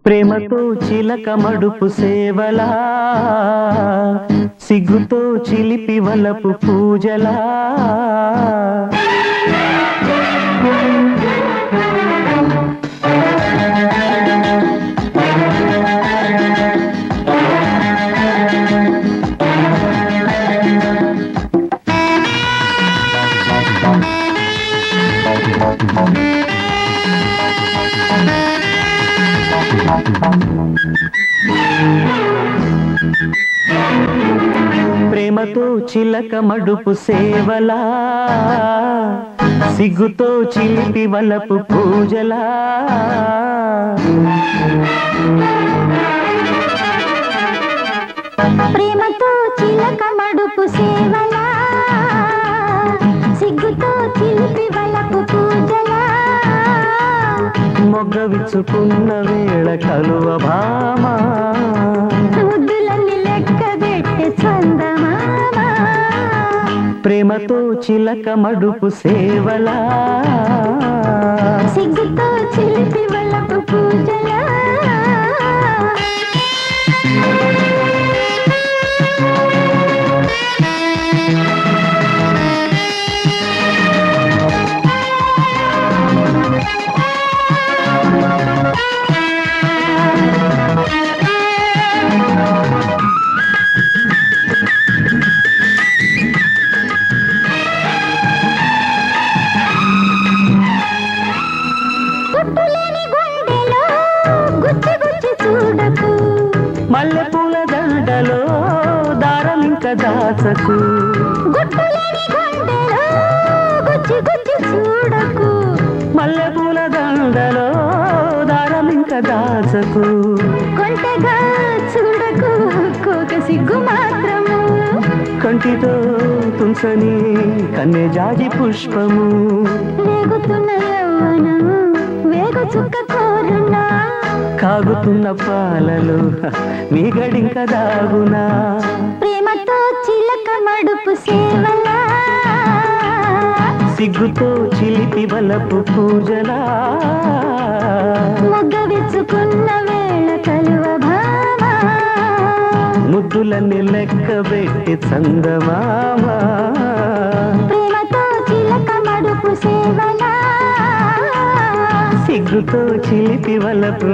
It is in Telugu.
ప్రేమతో చిలక మడుపు సేవలా, సిగ్గుతో చిలిపి వలపు పూజలా, ప్రేమతో చిలక మడుపు సేవలా, సిగ్గుతో చిలిపి వలపు పూజలా, ప్రేమతో చిలక మడుపు సేవలా, సిగ్గుతో చిలిపి వలపు పూజలా, మొగ్గ విచ్చుకున్న వేళ కలువ భామ, ముద్దులన్నీ లెక్క పెట్టే చందమామ, ప్రేమతో చిలక మడుపు సేవలా, సిగ్గుతో చిలిపి వలపు పూజలా. మల్లెపూల దండలో దారం ఇంకా దాచకు, గుట్టులేని గుండెలో గుచ్చి గుచ్చి చూడకు, మల్లెపూల దండలో దారం ఇంకా దాచకు, కొంటెగా చూడకు కోక సిగ్గు మాత్రము, కంటితో తుంచని కన్నె జాజి పుష్పము, వేగుతున్న యవ్వనము వేగు చుక్క కోరునా, కాగుతున్న పాలలో మీ గడింక దాగునా, ప్రేమతో చిలక మడుపు సేవలా, సిగ్గుతో చిలిపి వలపు పూజలా, మొగ్గ విచ్చుకున్న వేళ కలువ భామ, ముద్దులన్నీ లెక్క పెట్టి చందమామ, ప్రేమతో చిలక మడుపు సేవలా, సిగ్గుతో చిలిపి వలపు